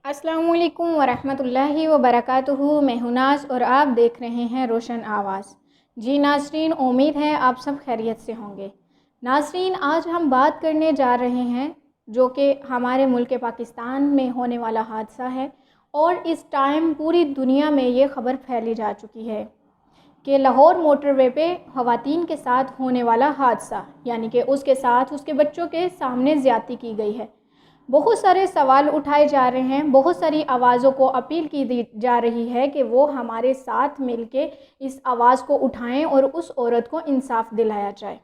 अस्सलामु अलैकुम वरहमतुल्लाहि वबरकातुहू। मैं हूं नाज़ और आप देख रहे हैं रोशन आवाज़। जी नाज़रीन, उम्मीद है आप सब खैरियत से होंगे। नाज़रीन, आज हम बात करने जा रहे हैं जो कि हमारे मुल्क पाकिस्तान में होने वाला हादसा है, और इस टाइम पूरी दुनिया में ये ख़बर फैली जा चुकी है कि लाहौर मोटरवे पे ख़वातीन के साथ होने वाला हादसा, यानी कि उसके साथ उसके बच्चों के सामने ज़्यादती की गई है। बहुत सारे सवाल उठाए जा रहे हैं, बहुत सारी आवाज़ों को अपील की जा रही है कि वो हमारे साथ मिलके इस आवाज़ को उठाएं और उस औरत को इंसाफ दिलाया जाए।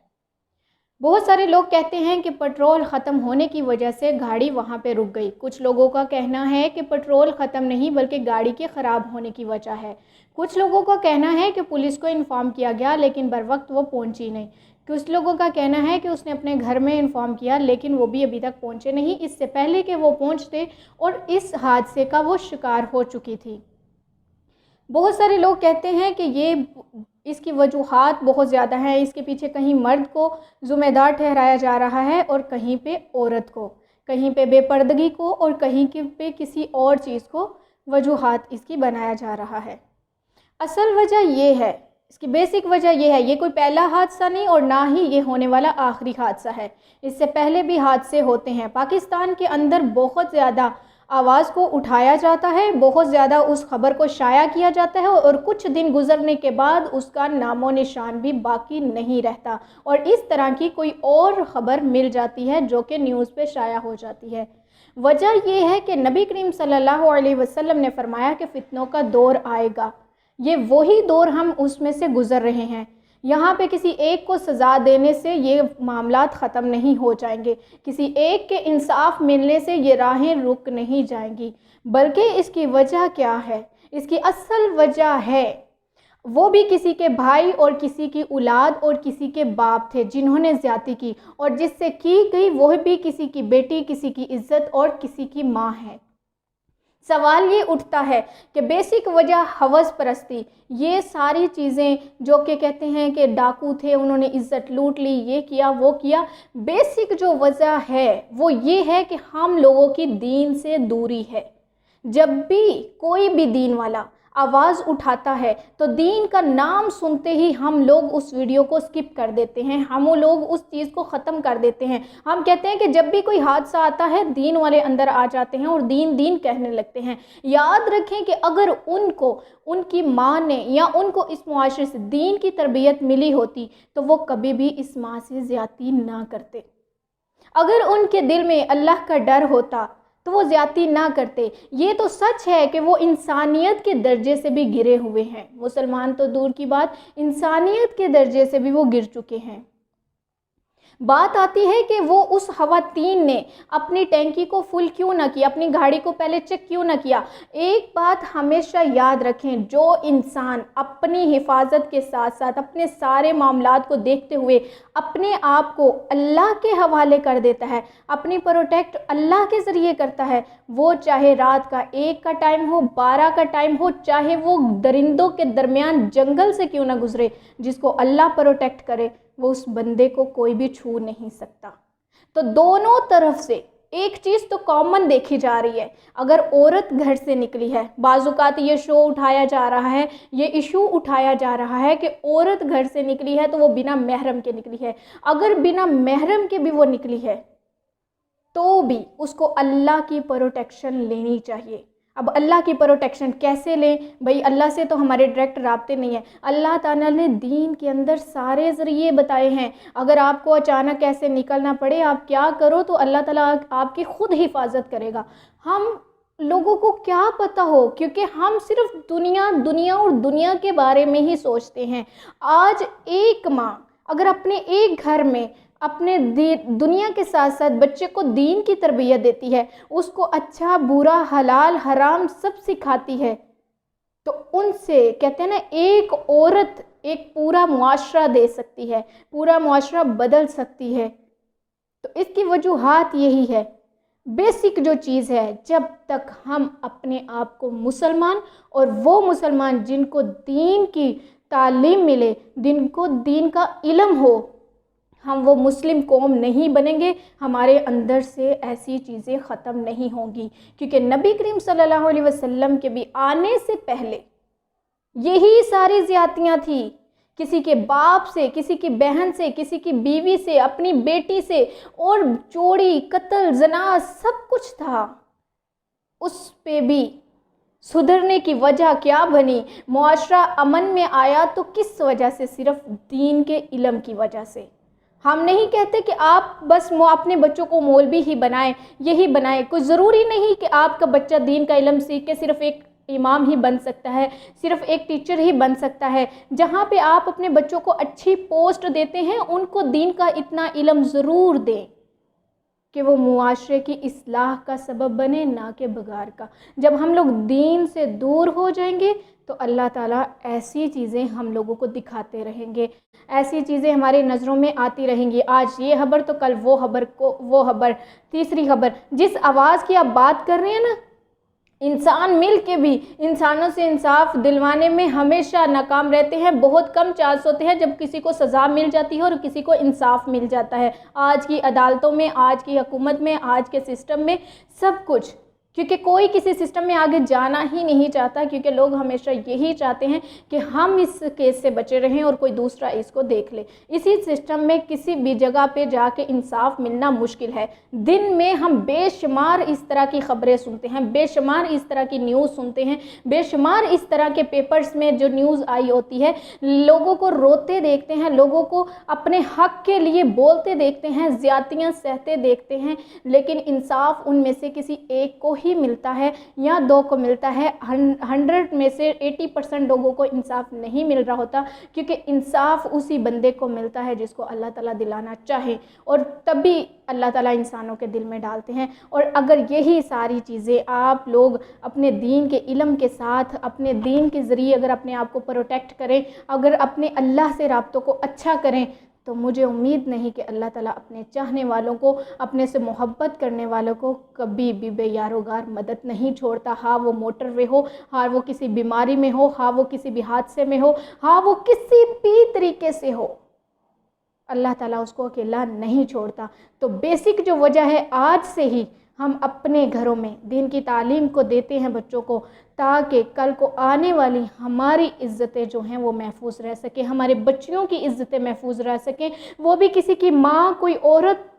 बहुत सारे लोग कहते हैं कि पेट्रोल ख़त्म होने की वजह से गाड़ी वहाँ पे रुक गई। कुछ लोगों का कहना है कि पेट्रोल ख़त्म नहीं बल्कि गाड़ी के ख़राब होने की वजह है। कुछ लोगों का कहना है कि पुलिस को इन्फॉर्म किया गया लेकिन बर वक्त वो पहुँची नहीं। कुछ लोगों का कहना है कि उसने अपने घर में इन्फॉर्म किया लेकिन वो भी अभी तक पहुँचे नहीं, इससे पहले कि वो पहुँचते और इस हादसे का वो शिकार हो चुकी थी। बहुत सारे लोग कहते हैं कि इसकी वजूहात बहुत ज़्यादा हैं। इसके पीछे कहीं मर्द को ज़िम्मेदार ठहराया जा रहा है और कहीं पे औरत को, कहीं पे बेपर्दगी को और कहीं पे किसी और चीज़ को वजूहात इसकी बनाया जा रहा है। असल वजह ये है, इसकी बेसिक वजह ये है, ये कोई पहला हादसा नहीं और ना ही ये होने वाला आखिरी हादसा है। इससे पहले भी हादसे होते हैं। पाकिस्तान के अंदर बहुत ज़्यादा आवाज़ को उठाया जाता है, बहुत ज़्यादा उस खबर को शाया किया जाता है और कुछ दिन गुजरने के बाद उसका नामो निशान भी बाकी नहीं रहता और इस तरह की कोई और ख़बर मिल जाती है जो कि न्यूज़ पे शाया हो जाती है। वजह यह है कि नबी करीम सल्लल्लाहु अलैहि वसल्लम ने फरमाया कि फितनों का दौर आएगा। ये वही दौर हम उसमें से गुज़र रहे हैं। यहाँ पे किसी एक को सज़ा देने से ये मामलात ख़त्म नहीं हो जाएंगे, किसी एक के इंसाफ मिलने से ये राहें रुक नहीं जाएंगी, बल्कि इसकी वजह क्या है? इसकी असल वजह है वो भी किसी के भाई और किसी की औलाद और किसी के बाप थे जिन्होंने ज़्यादती की, और जिससे की गई वह भी किसी की बेटी, किसी की इज़्ज़त और किसी की माँ है। सवाल ये उठता है कि बेसिक वजह हवस परस्ती, ये सारी चीज़ें जो कि कहते हैं कि डाकू थे, उन्होंने इज़्ज़त लूट ली, ये किया वो किया, बेसिक जो वजह है वो ये है कि हम लोगों की दीन से दूरी है। जब भी कोई भी दीन वाला आवाज़ उठाता है तो दीन का नाम सुनते ही हम लोग उस वीडियो को स्किप कर देते हैं, हम लोग उस चीज़ को ख़त्म कर देते हैं। हम कहते हैं कि जब भी कोई हादसा आता है दीन वाले अंदर आ जाते हैं और दीन दीन कहने लगते हैं। याद रखें कि अगर उनको उनकी माँ ने या उनको इस मुआशरे से दीन की तरबियत मिली होती तो वो कभी भी इस माँ से ज़्यादती ना करते। अगर उनके दिल में अल्लाह का डर होता तो वो ज़्यादती ना करते। ये तो सच है कि वो इंसानियत के दर्जे से भी गिरे हुए हैं, मुसलमान तो दूर की बात, इंसानियत के दर्जे से भी वो गिर चुके हैं। बात आती है कि वो उस ख़वातीन ने अपनी टैंकी को फुल क्यों ना किया, अपनी गाड़ी को पहले चेक क्यों ना किया। एक बात हमेशा याद रखें, जो इंसान अपनी हिफाजत के साथ साथ अपने सारे मामलात को देखते हुए अपने आप को अल्लाह के हवाले कर देता है, अपनी प्रोटेक्ट अल्लाह के ज़रिए करता है, वो चाहे रात का 1 का टाइम हो, 12 का टाइम हो, चाहे वो दरिंदों के दरमियान जंगल से क्यों ना गुजरे, जिसको अल्लाह प्रोटेक्ट करे वो उस बंदे को कोई भी छू नहीं सकता। तो दोनों तरफ से एक चीज़ तो कॉमन देखी जा रही है। अगर औरत घर से निकली है, बाज़ुकात ये शो उठाया जा रहा है, ये इशू उठाया जा रहा है कि औरत घर से निकली है तो वो बिना महरम के निकली है। अगर बिना महरम के भी वो निकली है तो भी उसको अल्लाह की प्रोटेक्शन लेनी चाहिए। अब अल्लाह की प्रोटेक्शन कैसे लें भाई? अल्लाह से तो हमारे डायरेक्ट राब्ते नहीं है। अल्लाह ताला ने दीन के अंदर सारे ज़रिए बताए हैं। अगर आपको अचानक ऐसे निकलना पड़े, आप क्या करो तो अल्लाह ताला आपकी ख़ुद हिफाजत करेगा। हम लोगों को क्या पता हो, क्योंकि हम सिर्फ दुनिया और दुनिया के बारे में ही सोचते हैं। आज एक माँ अगर अपने एक घर में अपने दुनिया के साथ साथ बच्चे को दीन की तरबियत देती है, उसको अच्छा बुरा हलाल हराम सब सिखाती है, तो उनसे कहते हैं ना, एक औरत एक पूरा मुआशरा दे सकती है, पूरा मुआशरा बदल सकती है। तो इसकी वजूहात यही है। बेसिक जो चीज़ है, जब तक हम अपने आप को मुसलमान, और वो मुसलमान जिनको दीन की तालीम मिले, जिनको दीन का इल्म हो, ہم وہ مسلم قوم نہیں بنیں گے، ہمارے اندر سے ایسی چیزیں ختم نہیں ہوں گی، کیونکہ نبی کریم صلی اللہ علیہ وسلم کے بھی آنے سے پہلے یہی ساری زیادتیاں تھیں، کسی کے باپ سے، کسی کی بہن سے، کسی کی بیوی سے، اپنی بیٹی سے، اور چوری، قتل، زنا سب کچھ تھا۔ اس پہ بھی سدھرنے کی وجہ کیا بنی؟ معاشرہ امن میں آیا تو کس وجہ سے؟ صرف دین کے علم کی وجہ سے۔ ہم نہیں کہتے کہ آپ بس اپنے بچوں کو مولوی ہی بنائیں، یہی بنائیں، کوئی ضروری نہیں کہ آپ کا بچہ دین کا علم سیکھ کے صرف ایک امام ہی بن سکتا ہے، صرف ایک ٹیچر ہی بن سکتا ہے۔ جہاں پہ آپ اپنے بچوں کو اچھی پوسٹ دیتے ہیں، ان کو دین کا اتنا علم ضرور دیں کہ وہ معاشرے کی اصلاح کا سبب بنے، نہ کہ بگاڑ کا۔ جب ہم لوگ دین سے دور ہو جائیں گے تو اللہ تعالیٰ ایسی چیزیں ہم لوگوں کو دکھاتے رہیں گے، ایسی چیزیں ہماری نظروں میں آتی رہیں گی، آج یہ خبر تو کل وہ خبر، وہ خبر، تیسری خبر۔ جس آواز کی آپ بات کر رہے ہیں نا، انسان مل کے بھی انسانوں سے انصاف دلوانے میں ہمیشہ ناکام رہتے ہیں۔ بہت کم چانس ہوتے ہیں جب کسی کو سزا مل جاتی ہے اور کسی کو انصاف مل جاتا ہے۔ آج کی عدالتوں میں، آج کی حکومت میں، آج کے سسٹم میں سب کچھ، کیونکہ کوئی کسی سسٹم میں آگے جانا ہی نہیں چاہتا، کیونکہ لوگ ہمیشہ یہی چاہتے ہیں کہ ہم اس کیس سے بچے رہیں اور کوئی دوسرا اس کو دیکھ لے۔ اسی سسٹم میں کسی بھی جگہ پہ جا کے انصاف ملنا مشکل ہے۔ دن میں ہم بے شمار اس طرح کی خبریں سنتے ہیں، بے شمار اس طرح کی نیوز سنتے ہیں، بے شمار اس طرح کے پیپرز میں جو نیوز آئی ہوتی ہے، لوگوں کو روتے دیکھتے ہیں، لوگوں کو اپنے حق کے لیے بولتے دیکھتے ہیں، زیادتیاں سہتے دیکھتے ہیں، لیکن انصاف ان میں سے کسی ایک کو ہی ملتا ہے یا دو کو ملتا ہے۔ 100 میں سے 80% لوگوں کو انصاف نہیں مل رہا ہوتا، کیونکہ انصاف اسی بندے کو ملتا ہے جس کو اللہ تعالیٰ دلانا چاہے، اور تبھی اللہ تعالیٰ انسانوں کے دل میں ڈالتے ہیں۔ اور اگر یہی ساری چیزیں آپ لوگ اپنے دین کے علم کے ساتھ، اپنے دین کے ذریعے اگر اپنے آپ کو پروٹیکٹ کریں، اگر اپنے اللہ سے رابطوں کو اچھا کریں، تو مجھے امید نہیں کہ اللہ تعالیٰ اپنے چاہنے والوں کو، اپنے سے محبت کرنے والوں کو کبھی بھی بے یار و غار مدد نہیں چھوڑتا۔ ہاں وہ موٹر وے ہو، ہاں وہ کسی بیماری میں ہو، ہاں وہ کسی بھی حادثے میں ہو، ہاں وہ کسی بھی طریقے سے ہو، اللہ تعالیٰ اس کو اکیلا نہیں چھوڑتا۔ تو بیسک جو وجہ ہے، آج سے ہی ہم اپنے گھروں میں دین کی تعلیم کو دیتے ہیں بچوں کو، تاکہ کل کو آنے والی ہماری عزتیں جو ہیں وہ محفوظ رہ سکیں، ہمارے بچیوں کی عزتیں محفوظ رہ سکیں۔ وہ بھی کسی کی ماں، کوئی عورت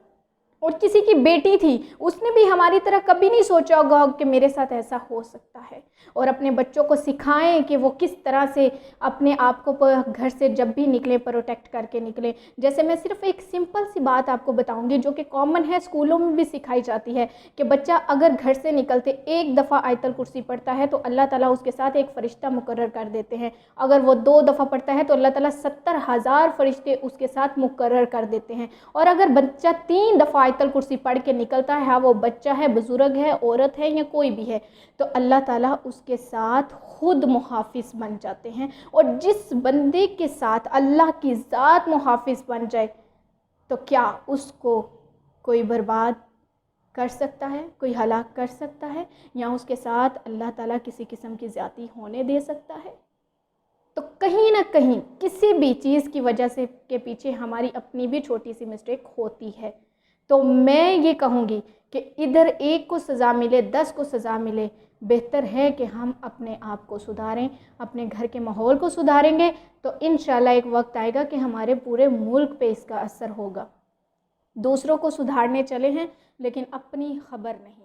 اور کسی کی بیٹی تھی، اس نے بھی ہماری طرح کبھی نہیں سوچا ہوگا کہ میرے ساتھ ایسا ہو سکتا ہے۔ اور اپنے بچوں کو سکھائیں کہ وہ کس طرح سے اپنے آپ کو گھر سے جب بھی نکلیں پروٹیکٹ کر کے نکلیں۔ جیسے میں صرف ایک سمپل سی بات آپ کو بتاؤں گی جو کہ کامن ہے، اسکولوں میں بھی سکھائی جاتی ہے، کہ بچہ اگر گھر سے نکلتے ایک دفعہ آیت الکرسی پڑھتا ہے تو اللہ تعالیٰ اس کے ساتھ ایک فرشتہ مقرر کر دیتے ہیں۔ اگر وہ 2 دفعہ پڑھتا ہے تو اللہ تعالیٰ 70,000 فرشتے اس کے ساتھ مقرر کر دیتے ہیں۔ اور اگر بچہ 3 دفعہ آیت الکرسی پڑھ کے نکلتا ہے، ہاں وہ بچہ ہے، بزرگ ہے، عورت ہے یا کوئی بھی ہے، تو اللہ تعالیٰ اس کے ساتھ خود محافظ بن جاتے ہیں۔ اور جس بندے کے ساتھ اللہ کی ذات محافظ بن جائے تو کیا اس کو کوئی برباد کر سکتا ہے، کوئی ہلاک کر سکتا ہے، یا اس کے ساتھ اللہ تعالیٰ کسی قسم کی زیادتی ہونے دے سکتا ہے؟ تو کہیں نہ کہیں کسی بھی چیز کی وجہ سے کے پیچھے ہماری اپنی بھی چھوٹی سی مسٹیک ہوتی ہے۔ تو میں یہ کہوں گی کہ ادھر ایک کو سزا ملے، 10 کو سزا ملے، بہتر ہے کہ ہم اپنے آپ کو سدھاریں، اپنے گھر کے ماحول کو سدھاریں گے تو انشاءاللہ ایک وقت آئے گا کہ ہمارے پورے ملک پہ اس کا اثر ہوگا۔ دوسروں کو سدھارنے چلے ہیں لیکن اپنی خبر نہیں۔